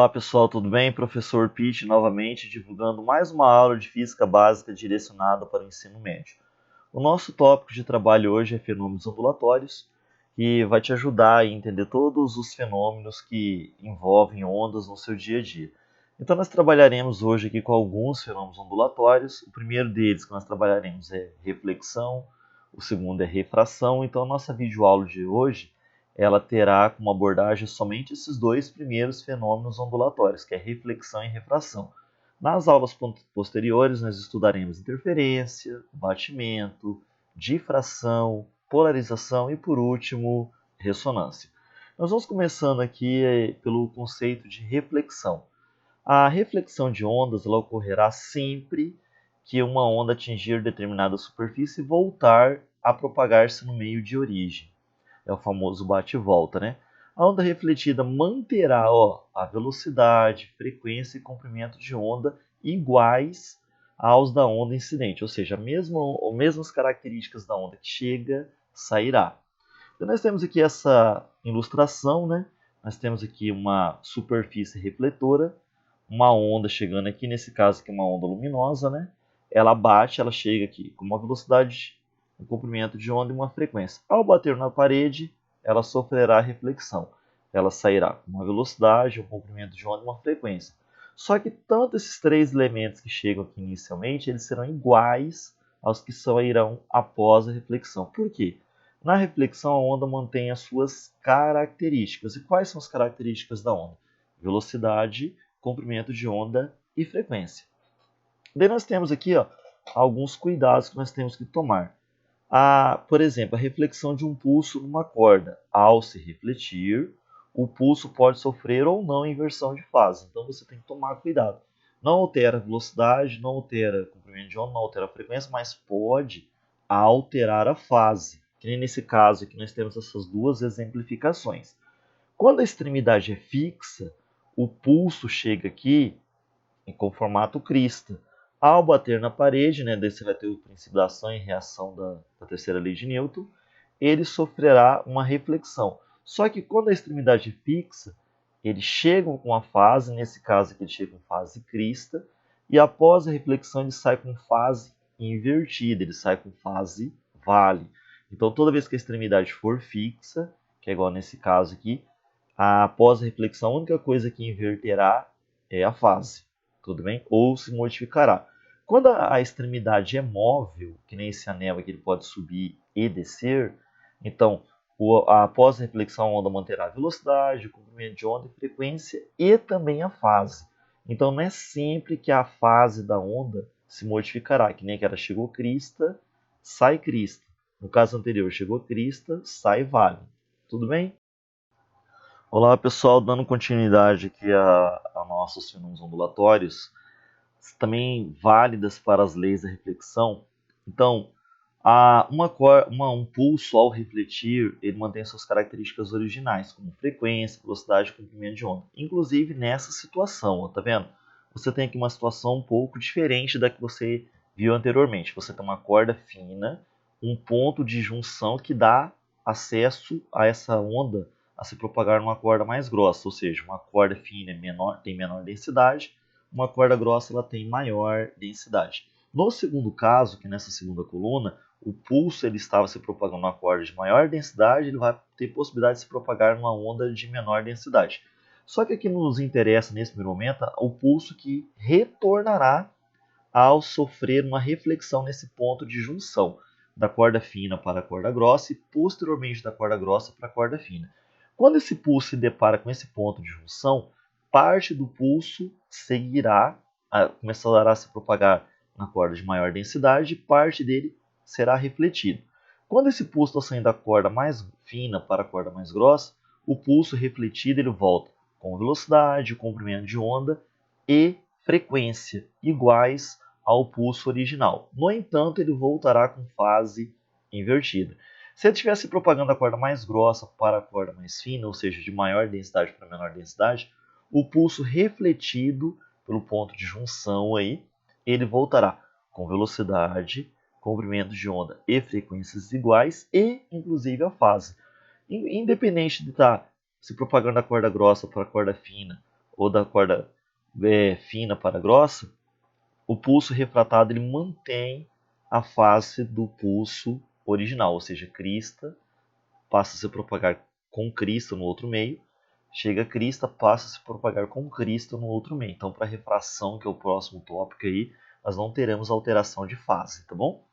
Olá pessoal, tudo bem? Professor Pitt novamente divulgando mais uma aula de física básica direcionada para o ensino médio. O nosso tópico de trabalho hoje é fenômenos ondulatórios, que vai te ajudar a entender todos os fenômenos que envolvem ondas no seu dia a dia. Então nós trabalharemos hoje aqui com alguns fenômenos ondulatórios. O primeiro deles que nós trabalharemos é reflexão, o segundo é refração. Então a nossa videoaula de hoje ela terá como abordagem somente esses dois primeiros fenômenos ondulatórios, que é reflexão e refração. Nas aulas posteriores, nós estudaremos interferência, batimento, difração, polarização e, por último, ressonância. Nós vamos começando aqui pelo conceito de reflexão. A reflexão de ondas ela ocorrerá sempre que uma onda atingir determinada superfície e voltar a propagar-se no meio de origem. É o famoso bate e volta, né? A onda refletida manterá a velocidade, frequência e comprimento de onda iguais aos da onda incidente, ou seja, as mesmas características da onda que chega, sairá. Então nós temos aqui essa ilustração, né? Nós temos aqui uma superfície refletora, uma onda chegando aqui, nesse caso aqui uma onda luminosa, né? Ela bate, ela chega aqui com uma velocidade, um comprimento de onda e uma frequência. Ao bater na parede, ela sofrerá reflexão. Ela sairá com uma velocidade, um comprimento de onda e uma frequência. Só que tanto esses três elementos que chegam aqui inicialmente, eles serão iguais aos que sairão após a reflexão. Por quê? Na reflexão, a onda mantém as suas características. E quais são as características da onda? Velocidade, comprimento de onda e frequência. Daí nós temos aqui alguns cuidados que nós temos que tomar. Por exemplo, a reflexão de um pulso numa corda. Ao se refletir, o pulso pode sofrer ou não inversão de fase. Então você tem que tomar cuidado. Não altera a velocidade, não altera o comprimento de onda, não altera a frequência, mas pode alterar a fase. Que nem nesse caso aqui nós temos essas duas exemplificações. Quando a extremidade é fixa, o pulso chega aqui com formato crista. Ao bater na parede, né, daí você vai ter o princípio da ação e reação da terceira lei de Newton, ele sofrerá uma reflexão. Só que quando a extremidade é fixa, eles chegam com a fase, nesse caso aqui ele chega com fase crista, e após a reflexão ele sai com fase invertida, ele sai com fase vale. Então toda vez que a extremidade for fixa, que é igual nesse caso aqui, após a reflexão a única coisa que inverterá é a fase. Tudo bem? Ou se modificará. Quando a extremidade é móvel, que nem esse anel aqui, ele pode subir e descer, então após a reflexão a onda manterá a velocidade, o comprimento de onda, a frequência e também a fase. Então não é sempre que a fase da onda se modificará, que nem que ela chegou crista, sai crista. No caso anterior, chegou crista, sai vale. Tudo bem? Olá pessoal, dando continuidade aqui a nossos fenômenos ondulatórios, também válidas para as leis da reflexão. Então, um pulso ao refletir, ele mantém suas características originais, como frequência, velocidade e comprimento de onda. Inclusive nessa situação, tá vendo? Você tem aqui uma situação um pouco diferente da que você viu anteriormente. Você tem uma corda fina, um ponto de junção que dá acesso a essa onda a se propagar numa corda mais grossa, ou seja, uma corda fina tem menor densidade, uma corda grossa ela tem maior densidade. No segundo caso, que nessa segunda coluna, o pulso ele estava se propagando numa corda de maior densidade, ele vai ter possibilidade de se propagar numa onda de menor densidade. Só que aqui nos interessa nesse primeiro momento o pulso que retornará ao sofrer uma reflexão nesse ponto de junção da corda fina para a corda grossa e posteriormente da corda grossa para a corda fina. Quando esse pulso se depara com esse ponto de junção, parte do pulso começará a se propagar na corda de maior densidade e parte dele será refletido. Quando esse pulso está saindo da corda mais fina para a corda mais grossa, o pulso refletido ele volta com velocidade, comprimento de onda e frequência iguais ao pulso original. No entanto, ele voltará com fase invertida. Se ele estivesse propagando a corda mais grossa para a corda mais fina, ou seja, de maior densidade para menor densidade, o pulso refletido pelo ponto de junção aí, ele voltará com velocidade, comprimento de onda e frequências iguais e, inclusive, a fase. Independente de estar se propagando a corda grossa para a corda fina ou da corda fina para grossa, o pulso refratado ele mantém a face do pulso original, ou seja, crista passa a se propagar com crista no outro meio, chega a crista, passa a se propagar com crista no outro meio. Então, para refração, que é o próximo tópico aí, nós não teremos alteração de fase, tá bom?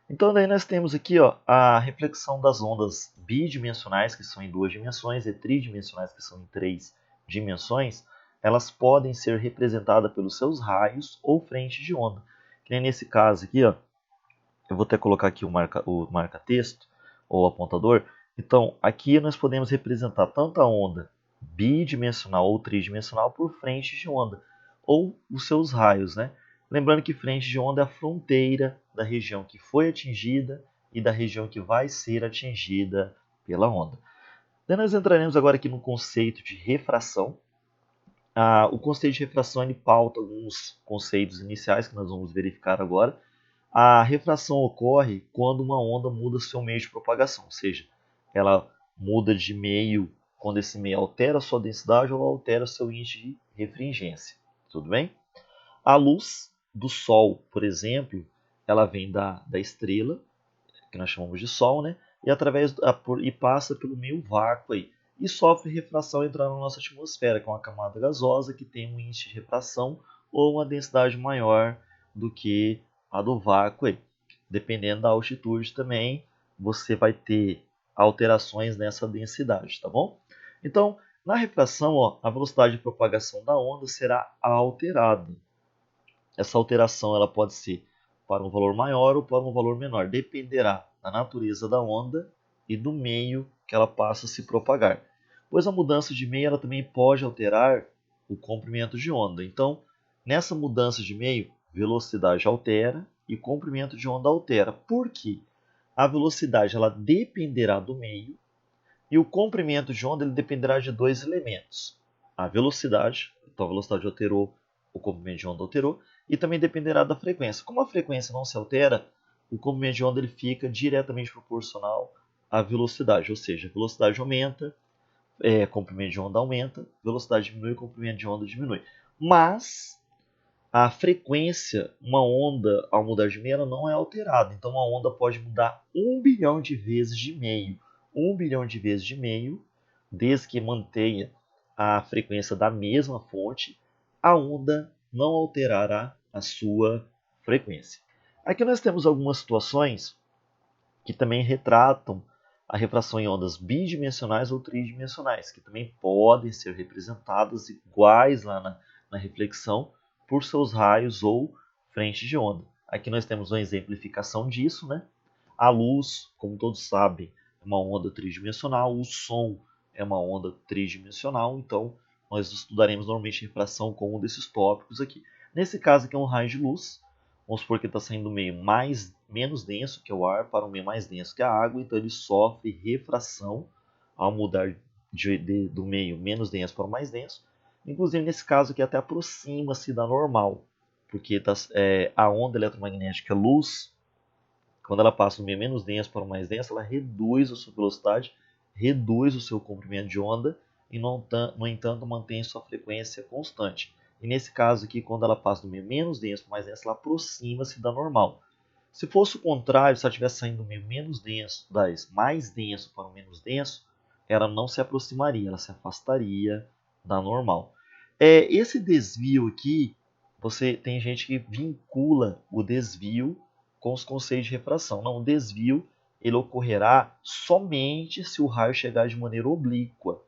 Então, daí nós temos aqui ó, a reflexão das ondas bidimensionais, que são em 2 dimensões, e tridimensionais, que são em 3 dimensões. Elas podem ser representadas pelos seus raios ou frentes de onda. Que nem nesse caso aqui, ó, eu vou até colocar aqui o marca-texto, ou apontador. Então, aqui nós podemos representar tanto a onda bidimensional ou tridimensional por frente de onda, ou os seus raios, né? Lembrando que frente de onda é a fronteira da região que foi atingida e da região que vai ser atingida pela onda. Daí nós entraremos agora aqui no conceito de refração. O conceito de refração ele pauta alguns conceitos iniciais que nós vamos verificar agora. A refração ocorre quando uma onda muda seu meio de propagação, ou seja, ela muda de meio quando esse meio altera sua densidade ou altera seu índice de refringência. Tudo bem? A luz do Sol, por exemplo, ela vem da estrela, que nós chamamos de Sol, né? E passa pelo meio vácuo aí, e sofre refração entrando na nossa atmosfera, que é uma camada gasosa que tem um índice de refração ou uma densidade maior do que a do vácuo aí. Dependendo da altitude também, você vai ter alterações nessa densidade, tá bom? Então, na refração, ó, a velocidade de propagação da onda será alterada. Essa alteração ela pode ser para um valor maior ou para um valor menor, dependerá da natureza da onda e do meio que ela passa a se propagar. Pois a mudança de meio ela também pode alterar o comprimento de onda. Então, nessa mudança de meio, velocidade altera e comprimento de onda altera. Por quê? A velocidade ela dependerá do meio e o comprimento de onda ele dependerá de dois elementos. A velocidade, então a velocidade alterou, o comprimento de onda alterou, e também dependerá da frequência. Como a frequência não se altera, o comprimento de onda ele fica diretamente proporcional à velocidade, ou seja, a velocidade aumenta, comprimento de onda aumenta, velocidade diminui, comprimento de onda diminui. Mas a frequência, uma onda ao mudar de meio, ela não é alterada. Então uma onda pode mudar 1 bilhão de vezes de meio. 1 bilhão de vezes de meio, desde que mantenha a frequência da mesma fonte, a onda não alterará a sua frequência. Aqui nós temos algumas situações que também retratam a refração em ondas bidimensionais ou tridimensionais, que também podem ser representadas iguais lá na reflexão por seus raios ou frentes de onda. Aqui nós temos uma exemplificação disso, né? A luz, como todos sabem, é uma onda tridimensional, o som é uma onda tridimensional, então nós estudaremos normalmente refração com um desses tópicos aqui. Nesse caso aqui é um raio de luz, vamos supor que está saindo do meio menos denso que é o ar para um meio mais denso que a água, então ele sofre refração ao mudar do meio menos denso para o mais denso. Inclusive nesse caso aqui até aproxima-se da normal, porque a onda eletromagnética luz, quando ela passa do meio menos denso para o mais denso, ela reduz a sua velocidade, reduz o seu comprimento de onda e, no entanto, mantém sua frequência constante. E nesse caso aqui, quando ela passa do meio menos denso para o mais denso, ela aproxima-se da normal. Se fosse o contrário, se ela estivesse saindo do meio menos denso, mais denso para o menos denso, ela não se aproximaria, ela se afastaria da normal. Esse desvio aqui, tem gente que vincula o desvio com os conceitos de refração. Não, o desvio ele ocorrerá somente se o raio chegar de maneira oblíqua.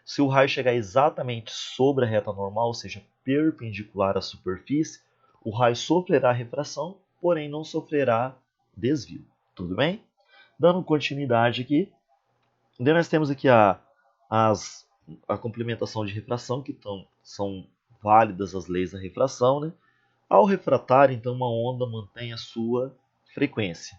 Se o raio chegar exatamente sobre a reta normal, ou seja, perpendicular à superfície, o raio sofrerá refração, porém não sofrerá desvio. Tudo bem? Dando continuidade aqui, daí nós temos aqui a complementação de refração, que são válidas as leis da refração, né? Ao refratar, então, uma onda mantém a sua frequência.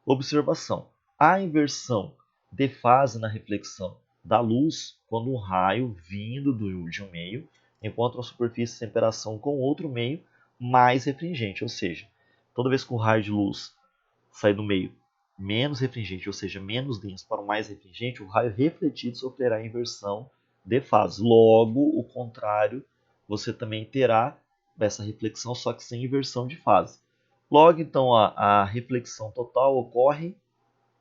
Observação: a inversão de fase na reflexão da luz quando um raio vindo de um meio encontra uma superfície de interação com outro meio mais refringente, ou seja, toda vez que o raio de luz sai do meio menos refringente, ou seja, menos denso para o mais refringente, o raio refletido sofrerá inversão de fase. Logo, o contrário você também terá essa reflexão, só que sem inversão de fase. Logo, então, a reflexão total ocorre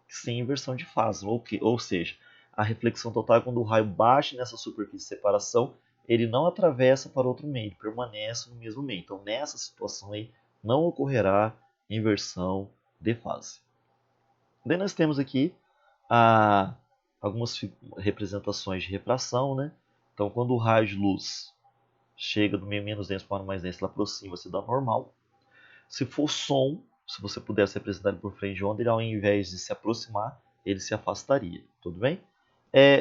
sem inversão de fase, ou seja, a reflexão total é quando o raio bate nessa superfície de separação, ele não atravessa para outro meio, ele permanece no mesmo meio. Então, nessa situação aí, não ocorrerá inversão de fase. Daí nós temos aqui algumas representações de refração, né? Então, quando o raio de luz chega do meio menos denso para o mais denso, ele aproxima-se da normal. Se for som, se você pudesse representar ele por frente de onda, ele ao invés de se aproximar, ele se afastaria. Tudo bem?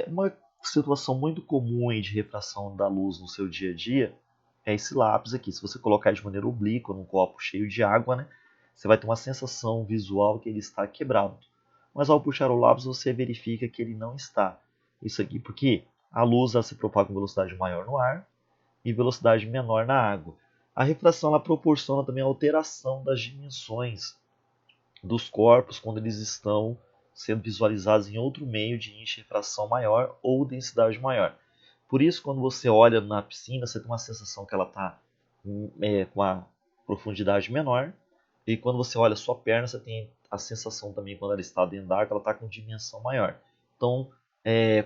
Uma situação muito comum de refração da luz no seu dia a dia é esse lápis aqui. Se você colocar de maneira oblíqua num copo cheio de água, né, você vai ter uma sensação visual que ele está quebrado. Mas ao puxar o lápis, você verifica que ele não está. Isso aqui porque a luz se propaga com velocidade maior no ar e velocidade menor na água. A refração ela proporciona também a alteração das dimensões dos corpos quando eles estão sendo visualizados em outro meio de índice de refração maior ou densidade maior. Por isso, quando você olha na piscina, você tem uma sensação que ela está com uma profundidade menor, e quando você olha a sua perna, você tem a sensação também, quando ela está dentro da água, ela está com dimensão maior. Então,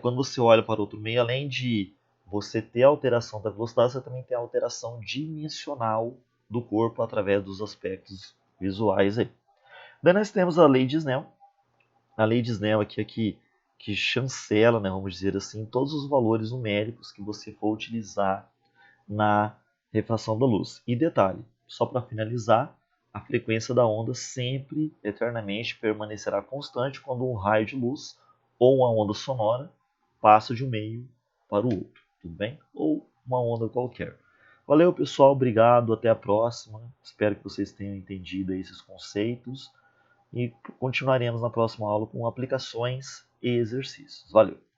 quando você olha para outro meio, além de você ter a alteração da velocidade, você também tem a alteração dimensional do corpo através dos aspectos visuais aí. Daí nós temos a lei de Snell. A lei de Snell aqui é que chancela, né, vamos dizer assim, todos os valores numéricos que você for utilizar na refração da luz. E detalhe, só para finalizar, a frequência da onda sempre, eternamente, permanecerá constante quando um raio de luz ou uma onda sonora passa de um meio para o outro, tudo bem? Ou uma onda qualquer. Valeu, pessoal, obrigado, até a próxima. Espero que vocês tenham entendido esses conceitos e continuaremos na próxima aula com aplicações e exercícios. Valeu!